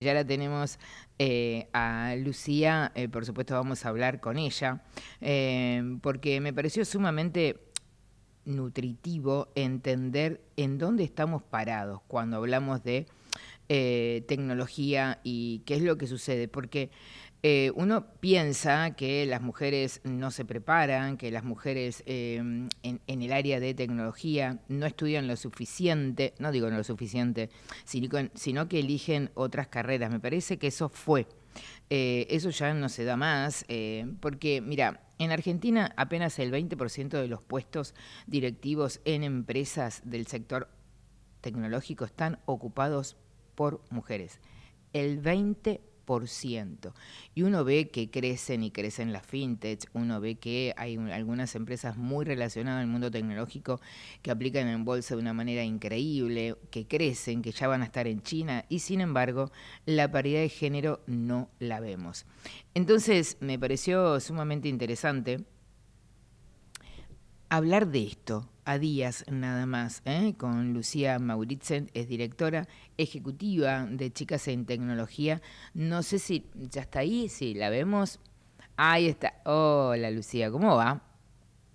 Ya la tenemos a Lucía, por supuesto vamos a hablar con ella, porque me pareció sumamente nutritivo entender en dónde estamos parados cuando hablamos de tecnología y qué es lo que sucede, porque uno piensa que las mujeres no se preparan, que las mujeres en el área de tecnología no estudian lo suficiente, no digo no lo suficiente, sino que eligen otras carreras. Me parece que eso fue. Eso ya no se da más, porque mira, en Argentina apenas el 20% de los puestos directivos en empresas del sector tecnológico están ocupados por mujeres. El 20%. Y uno ve que crecen y crecen las fintech, uno ve que hay algunas empresas muy relacionadas al mundo tecnológico que aplican en bolsa de una manera increíble, que crecen, que ya van a estar en China, y sin embargo la paridad de género no la vemos. Entonces me pareció sumamente interesante hablar de esto a días nada más, con Lucía Mauritzen, es directora ejecutiva de Chicas en Tecnología. No sé si ya está ahí, si la vemos. Ahí está. Hola Lucía, ¿cómo va?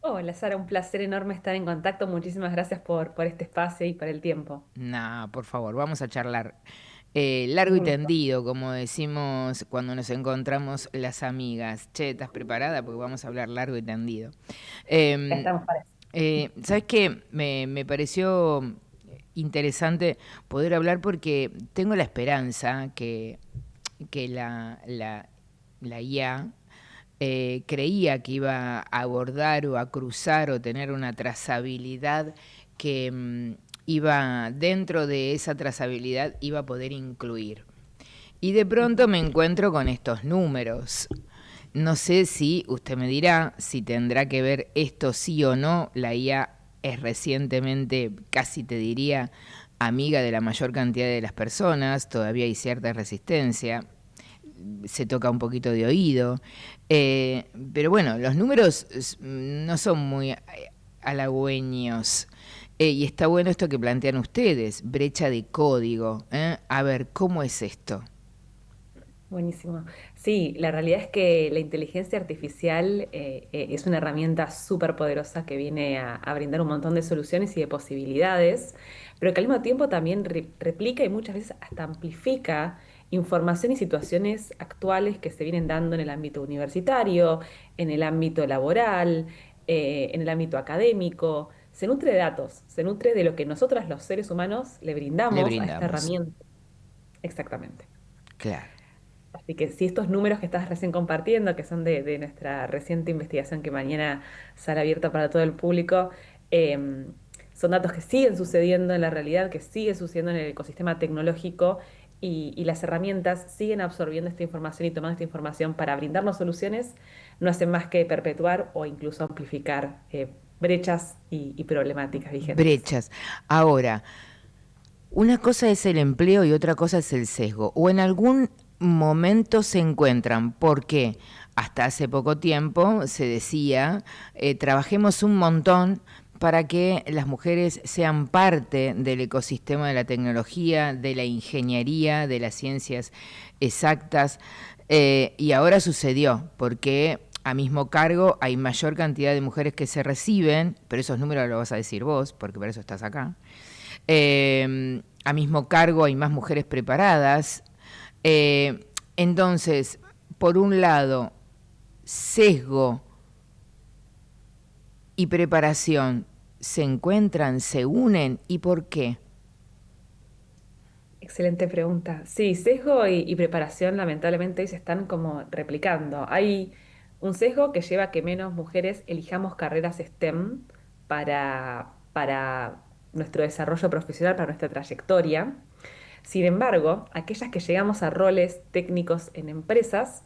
Hola Sara, un placer enorme estar en contacto. Muchísimas gracias por este espacio y por el tiempo. Nah, por favor, vamos a charlar largo y Un gusto. tendido, como decimos cuando nos encontramos las amigas. Che, ¿estás preparada? Porque vamos a hablar largo y tendido. Eh, Estamos para eso. ¿Sabes qué? Me pareció interesante poder hablar porque tengo la esperanza que la IA creía que iba a abordar o a cruzar o tener una trazabilidad que iba dentro de esa trazabilidad iba a poder incluir. Y de pronto Ujú. me encuentro con estos números. No sé si usted me dirá si tendrá que ver esto sí o no. La IA es recientemente, casi te diría, amiga de la mayor cantidad de las personas. Todavía hay cierta resistencia. Se toca un poquito de oído. Pero bueno, los números no son muy halagüeños. Y está bueno esto que plantean ustedes, brecha de código. A ver, ¿cómo es esto? Buenísimo. Sí, la realidad es que la inteligencia artificial es una herramienta súper poderosa que viene a brindar un montón de soluciones y de posibilidades, pero que al mismo tiempo también replica y muchas veces hasta amplifica información y situaciones actuales que se vienen dando en el ámbito universitario, en el ámbito laboral, en el ámbito académico. Se nutre de datos, se nutre de lo que nosotras los seres humanos le Le brindamos a esta brindamos. herramienta. Exactamente. Claro. Así que si estos números que estás recién compartiendo, que son de nuestra reciente investigación que mañana sale abierta para todo el público, em, son datos que siguen sucediendo en la realidad, que siguen sucediendo en el ecosistema tecnológico y las herramientas siguen absorbiendo esta información y tomando esta información para brindarnos soluciones, no hacen más que perpetuar o incluso amplificar brechas y problemáticas vigentes. Brechas. Ahora, una cosa es el empleo y otra cosa es el sesgo. O en algún momento se encuentran, porque hasta hace poco tiempo se decía, trabajemos un montón para que las mujeres sean parte del ecosistema de la tecnología, de la ingeniería, de las ciencias exactas. Y ahora sucedió, porque a mismo cargo hay mayor cantidad de mujeres que se reciben, pero esos números los vas a decir vos, porque para eso estás acá. A mismo cargo hay más mujeres preparadas. Entonces, por un lado, sesgo y preparación se encuentran, se unen, ¿y por qué? Excelente pregunta. Sí, sesgo y preparación lamentablemente se están como replicando. Hay un sesgo que lleva a que menos mujeres elijamos carreras STEM para nuestro desarrollo profesional, para nuestra trayectoria. Sin embargo, aquellas que llegamos a roles técnicos en empresas,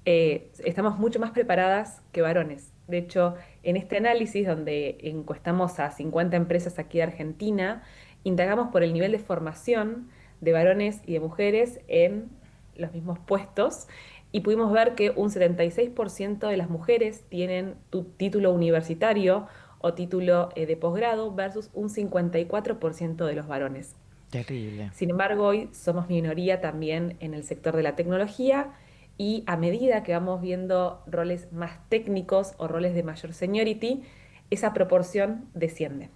estamos mucho más preparadas que varones. De hecho, en este análisis donde encuestamos a 50 empresas aquí de Argentina, indagamos por el nivel de formación de varones y de mujeres en los mismos puestos y pudimos ver que un 76% de las mujeres tienen tu título universitario o título de posgrado versus un 54% de los varones. Terrible. Sin embargo, hoy somos minoría también en el sector de la tecnología y a medida que vamos viendo roles más técnicos o roles de mayor seniority, esa proporción desciende.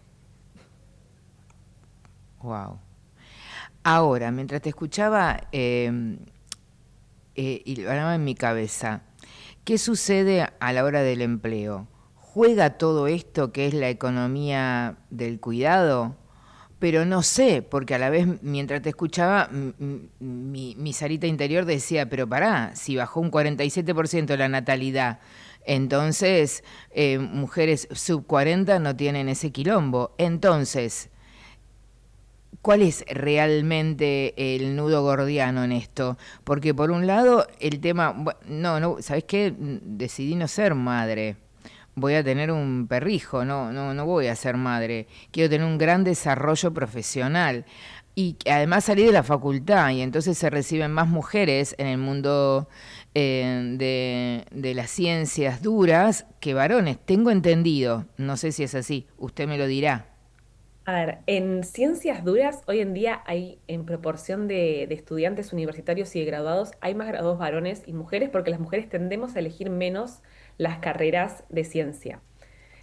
Wow. Ahora, mientras te escuchaba y lo hablaba en mi cabeza, ¿qué sucede a la hora del empleo? ¿Juega todo esto que es la economía del cuidado? Pero no sé, porque a la vez mientras te escuchaba, mi Sarita interior decía, pero pará, si bajó un 47% la natalidad, entonces mujeres sub 40 no tienen ese quilombo. Entonces, ¿cuál es realmente el nudo gordiano en esto? Porque por un lado el tema, no, ¿sabes qué? Decidí no ser madre. Voy a tener un perrijo, no voy a ser madre. Quiero tener un gran desarrollo profesional. Y además salí de la facultad y entonces se reciben más mujeres en el mundo de las ciencias duras que varones. Tengo entendido, no sé si es así, usted me lo dirá. A ver, en ciencias duras, hoy en día hay en proporción de estudiantes universitarios y de graduados, hay más graduados varones y mujeres porque las mujeres tendemos a elegir menos las carreras de ciencia.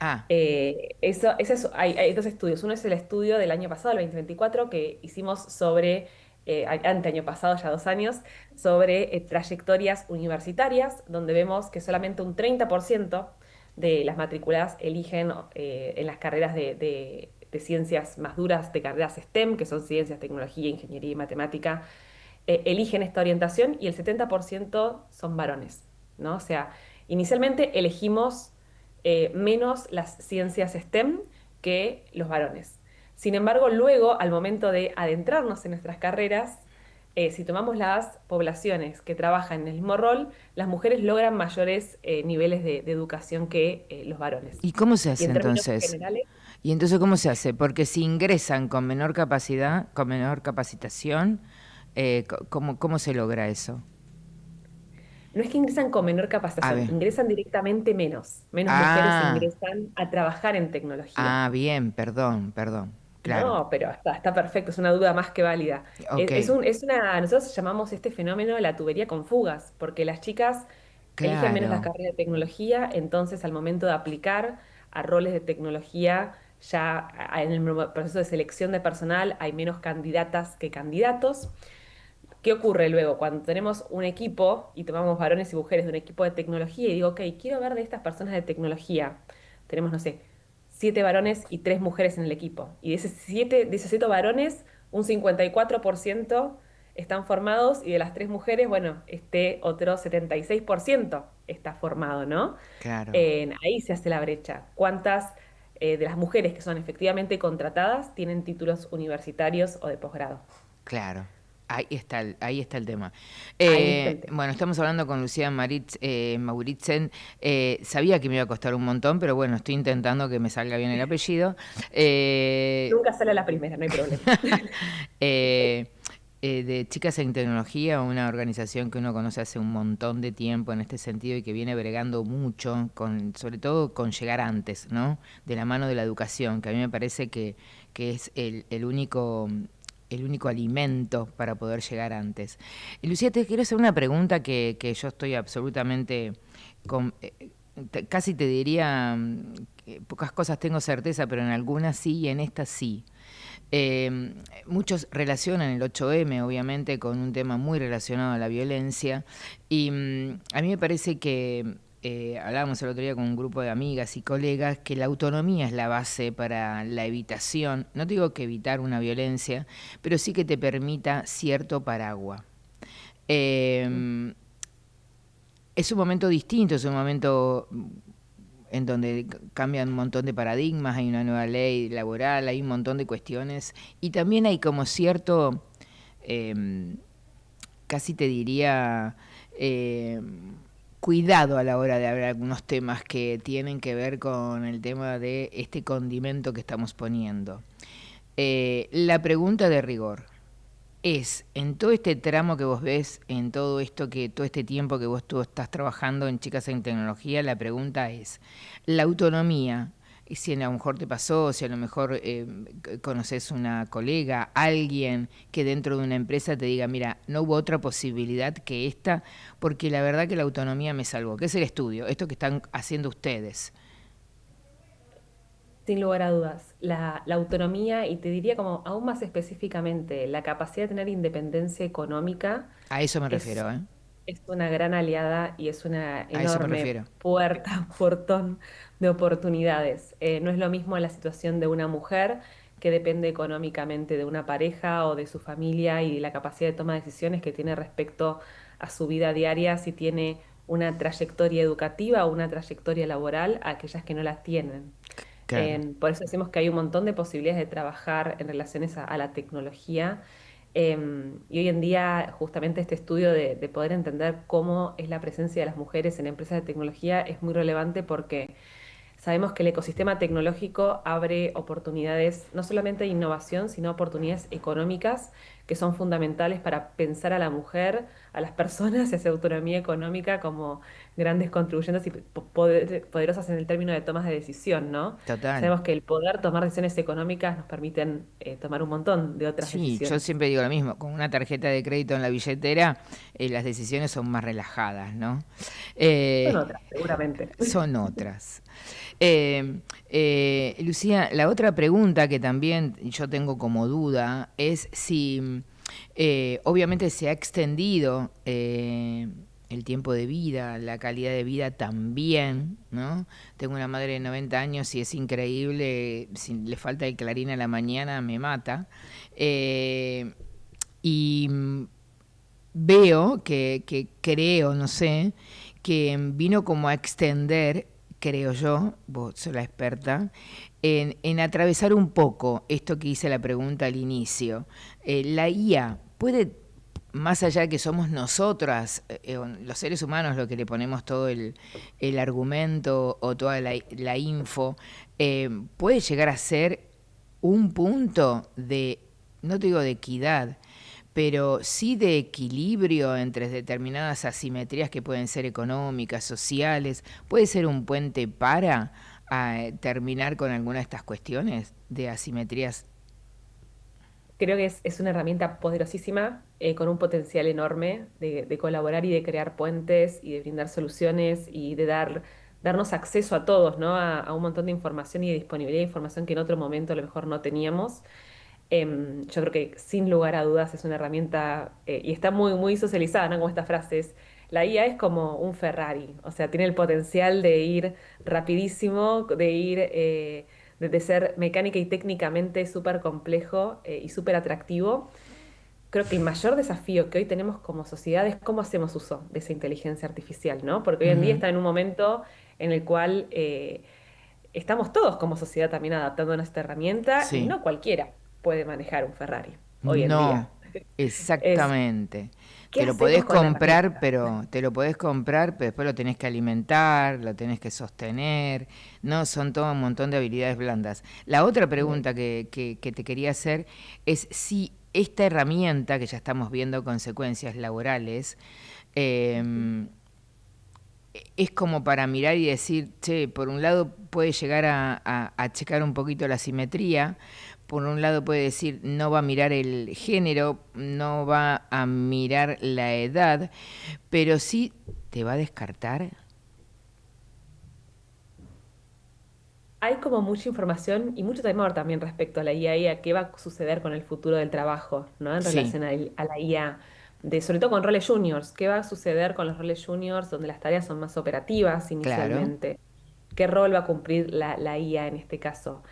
Ah, Hay dos estudios. Uno es el estudio del año pasado, el 2024, que hicimos sobre, año pasado, ya 2 años, sobre trayectorias universitarias, donde vemos que solamente un 30% de las matriculadas eligen en las carreras de ciencias más duras, de carreras STEM, que son ciencias, tecnología, ingeniería y matemática, eligen esta orientación y el 70% son varones, ¿no? O sea, inicialmente elegimos menos las ciencias STEM que los varones. Sin embargo, luego, al momento de adentrarnos en nuestras carreras, si tomamos las poblaciones que trabajan en el mismo rol, las mujeres logran mayores niveles de educación que los varones. ¿y cómo se Y hace en términos entonces? generales, ¿Y entonces cómo se hace? Porque si ingresan con menor capacidad, con menor capacitación, ¿cómo se logra eso? no es que ingresan con menor A capacitación, ver. ingresan directamente menos. Menos mujeres Ah, ingresan a trabajar en tecnología. bien, perdón. Claro. No, pero está perfecto, es una duda más que válida. Ok, Nosotros llamamos este fenómeno la tubería con fugas, porque las chicas eligen menos las claro, carreras de tecnología, entonces al momento de aplicar a roles de tecnología, ya en el proceso de selección de personal hay menos candidatas que candidatos. ¿Qué ocurre luego? Cuando tenemos un equipo y tomamos varones y mujeres de un equipo de tecnología y digo, ok, quiero ver de estas personas de tecnología. Tenemos, no sé, 7 varones y 3 mujeres en el equipo. Y de esos siete varones, un 54% están formados y de las 3 mujeres, bueno, este otro 76% está formado, ¿no? claro, Ahí se hace la brecha. ¿Cuántas de las mujeres que son efectivamente contratadas tienen títulos universitarios o de posgrado? claro. Ahí está el tema. Ahí está el tema. Bueno, estamos hablando con Lucía Mauritzen. Sabía que me iba a costar un montón, pero bueno, estoy intentando que me salga bien el apellido. Eh, Nunca sale a la primera, no hay problema. eh, de Chicas en Tecnología, una organización que uno conoce hace un montón de tiempo en este sentido y que viene bregando mucho, sobre todo con llegar antes, ¿no? De la mano de la educación, que a mí me parece que es el único alimento para poder llegar antes. Y Lucía, te quiero hacer una pregunta que yo estoy absolutamente con, casi te diría, que pocas cosas tengo certeza, pero en algunas sí y en esta sí. Muchos relacionan el 8M, obviamente, con un tema muy relacionado a la violencia. Y a mí me parece que, hablábamos el otro día con un grupo de amigas y colegas, que la autonomía es la base para la evitación. No digo que evitar una violencia, pero sí que te permita cierto paraguas. Eh, es un momento distinto, es un momento en donde cambian un montón de paradigmas, hay una nueva ley laboral, hay un montón de cuestiones y también hay como cierto, eh, casi te diría, eh, cuidado a la hora de hablar algunos temas que tienen que ver con el tema de este condimento que estamos poniendo. La pregunta de rigor es, en todo este tramo que vos ves, en todo este tiempo que tú estás trabajando en Chicas en Tecnología, la pregunta es, ¿la autonomía y si a lo mejor te pasó, si a lo mejor conoces una colega, alguien que dentro de una empresa te diga, mira, no hubo otra posibilidad que esta, porque la verdad que la autonomía me salvó, que es el estudio, esto que están haciendo ustedes. Sin lugar a dudas, la autonomía y te diría como aún más específicamente la capacidad de tener independencia económica A eso me es, refiero, ¿eh? es una gran aliada y es una A eso me enorme refiero. puerta, portón de oportunidades. No es lo mismo la situación de una mujer que depende económicamente de una pareja o de su familia y la capacidad de toma de decisiones que tiene respecto a su vida diaria, si tiene una trayectoria educativa o una trayectoria laboral, a aquellas que no las tienen. Claro. Por eso decimos que hay un montón de posibilidades de trabajar en relaciones a la tecnología. Y hoy en día, justamente este estudio de poder entender cómo es la presencia de las mujeres en empresas de tecnología es muy relevante porque sabemos que el ecosistema tecnológico abre oportunidades, no solamente de innovación, sino oportunidades económicas que son fundamentales para pensar a la mujer, a las personas y esa autonomía económica como grandes contribuyentes y poderosas en el término de tomas de decisión, ¿no? Total. Sabemos que el poder tomar decisiones económicas nos permiten tomar un montón de otras Sí, yo decisiones. siempre digo lo mismo, con una tarjeta de crédito en la billetera, las decisiones son más relajadas, ¿no? Son Eh, otras, seguramente. son otras. Lucía, la otra pregunta que también yo tengo como duda es si obviamente se ha extendido el tiempo de vida, la calidad de vida también, ¿no? Tengo una madre de 90 años y es increíble, si le falta el clarín a la mañana me mata. Eh, y veo que creo, no sé, que vino como a extender, creo yo, vos sos la experta, en atravesar un poco esto que hice la pregunta al inicio. La IA puede, más allá de que somos nosotras, los seres humanos, lo que le ponemos todo el argumento o toda la info, puede llegar a ser un punto de, no te digo de equidad, pero sí de equilibrio entre determinadas asimetrías que pueden ser económicas, sociales. ¿Puede ser un puente para terminar con alguna de estas cuestiones de asimetrías? Creo que es una herramienta poderosísima, con un potencial enorme de colaborar y de crear puentes y de brindar soluciones y de darnos acceso a todos, ¿no? A un montón de información y de disponibilidad de información que en otro momento a lo mejor no teníamos. Yo creo que sin lugar a dudas es una herramienta y está muy, muy socializada, ¿no? Como estas frases. La IA es como un Ferrari, o sea, tiene el potencial de ir rapidísimo, de ser mecánica y técnicamente súper complejo y súper atractivo. Creo que el mayor desafío que hoy tenemos como sociedad es cómo hacemos uso de esa inteligencia artificial, ¿no? Porque hoy en día Ujú. está en un momento en el cual estamos todos como sociedad también adaptándonos a esta herramienta y Sí. no cualquiera puede manejar un Ferrari hoy en día. No, Es, exactamente. ¿qué hacemos con la herramienta? Te lo podés comprar, pero después lo tenés que alimentar, lo tenés que sostener. No, son todo un montón de habilidades blandas. La otra Muy. pregunta que te quería hacer es si esta herramienta, que ya estamos viendo consecuencias laborales, eh, es como para mirar y decir, che, por un lado puede llegar a checar un poquito la simetría, por un lado puede decir, no va a mirar el género, no va a mirar la edad, pero sí te va a descartar. Hay como mucha información y mucho temor también respecto a la IA y a qué va a suceder con el futuro del trabajo, ¿no? En Sí, relación a la IA, sobre todo con roles juniors. ¿Qué va a suceder con los roles juniors donde las tareas son más operativas claro. inicialmente? ¿Qué rol va a cumplir la IA en este caso?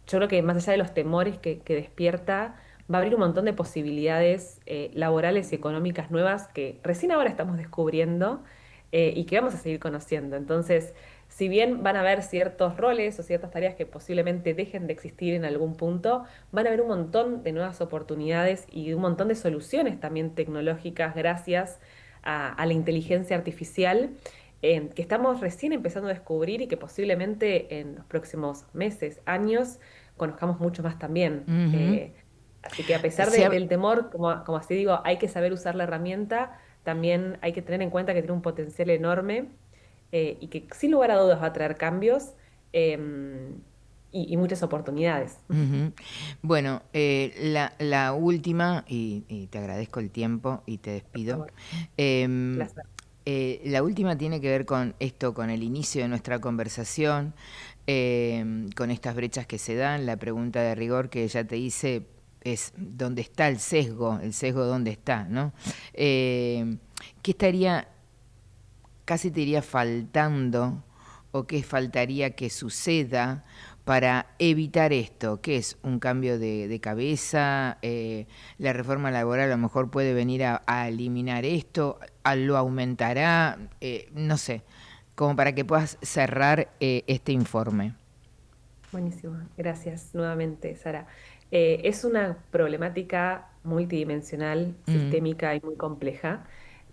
Yo creo que más allá de los temores que despierta, va a abrir un montón de posibilidades laborales y económicas nuevas que recién ahora estamos descubriendo y que vamos a seguir conociendo. Entonces, si bien van a haber ciertos roles o ciertas tareas que posiblemente dejen de existir en algún punto, van a haber un montón de nuevas oportunidades y un montón de soluciones también tecnológicas gracias a la inteligencia artificial que estamos recién empezando a descubrir y que posiblemente en los próximos meses, años, conozcamos mucho más también. Ujú. Así que a pesar Se hab- del temor, como así digo, hay que saber usar la herramienta, también hay que tener en cuenta que tiene un potencial enorme y que sin lugar a dudas va a traer cambios em, y muchas oportunidades. Ujú. Bueno, la última, y te agradezco el tiempo y te Por despido. favor, em, placer. la última tiene que ver con esto, con el inicio de nuestra conversación, con estas brechas que se dan. La pregunta de rigor que ya te hice es ¿dónde está el sesgo dónde está, ¿no? ¿Qué estaría, casi te diría, faltando o qué faltaría que suceda para evitar esto? ¿Qué es un cambio de cabeza? La reforma laboral a lo mejor puede venir a eliminar esto, lo aumentará, no sé, como para que puedas cerrar este informe. Buenísimo, gracias nuevamente, Sara. Es una problemática multidimensional, Mm, sistémica y muy compleja.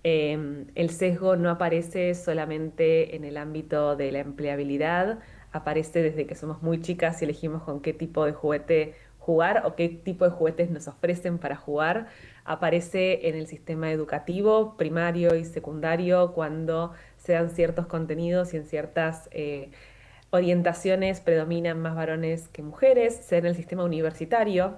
El sesgo no aparece solamente en el ámbito de la empleabilidad, aparece desde que somos muy chicas y elegimos con qué tipo de juguete jugar o qué tipo de juguetes nos ofrecen para jugar. Aparece en el sistema educativo primario y secundario cuando se dan ciertos contenidos y en ciertas orientaciones predominan más varones que mujeres, se da en el sistema universitario,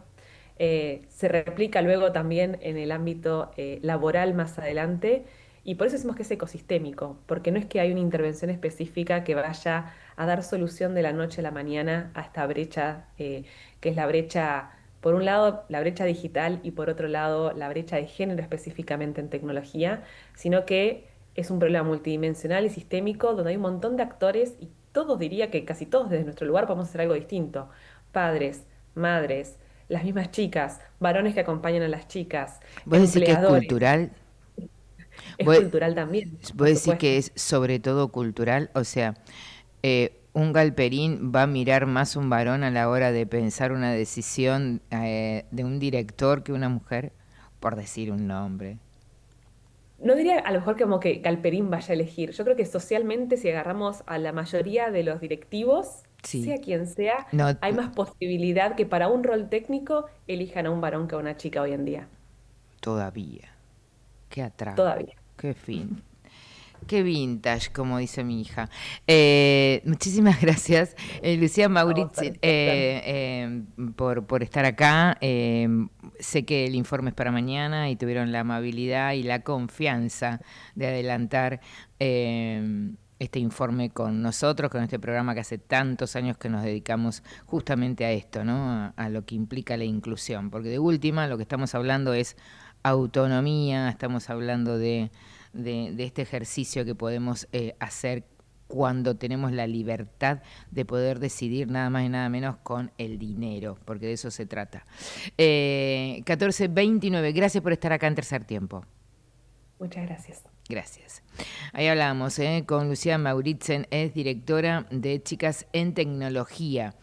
se replica luego también en el ámbito laboral más adelante, y por eso decimos que es ecosistémico, porque no es que hay una intervención específica que vaya a dar solución de la noche a la mañana a esta brecha, que es la brecha, por un lado, la brecha digital y por otro lado, la brecha de género específicamente en tecnología, sino que es un problema multidimensional y sistémico donde hay un montón de actores y todos, diría que casi todos desde nuestro lugar podemos hacer algo distinto. Padres, madres, las mismas chicas, varones que acompañan a las chicas, ¿Vos decís que es empleadores. cultural? Es ¿Vos, cultural también, vos por decís que supuesto. es sobre todo cultural? O sea, un galperín va a mirar más un varón a la hora de pensar una decisión de un director que una mujer, por decir un nombre. No diría a lo mejor como que Galperín vaya a elegir. Yo creo que socialmente, si agarramos a la mayoría de los directivos, Sí, sea quien sea, no, hay más posibilidad que para un rol técnico elijan a un varón que a una chica hoy en día. todavía. Qué atraco, Todavía. qué fin. Qué vintage, como dice mi hija. Muchísimas gracias, Lucía A vos, Mauriz, Sara, un placer. por estar acá. Sé que el informe es para mañana y tuvieron la amabilidad y la confianza de adelantar este informe con nosotros, con este programa que hace tantos años que nos dedicamos justamente a esto, ¿no? A lo que implica la inclusión. Porque de última lo que estamos hablando es autonomía, estamos hablando de este ejercicio que podemos hacer cuando tenemos la libertad de poder decidir nada más y nada menos con el dinero, porque de eso se trata. 14:29, gracias por estar acá en Tercer Tiempo. Muchas gracias. Gracias. Ahí hablábamos con Lucía Mauritzen, es directora de Chicas en Tecnología.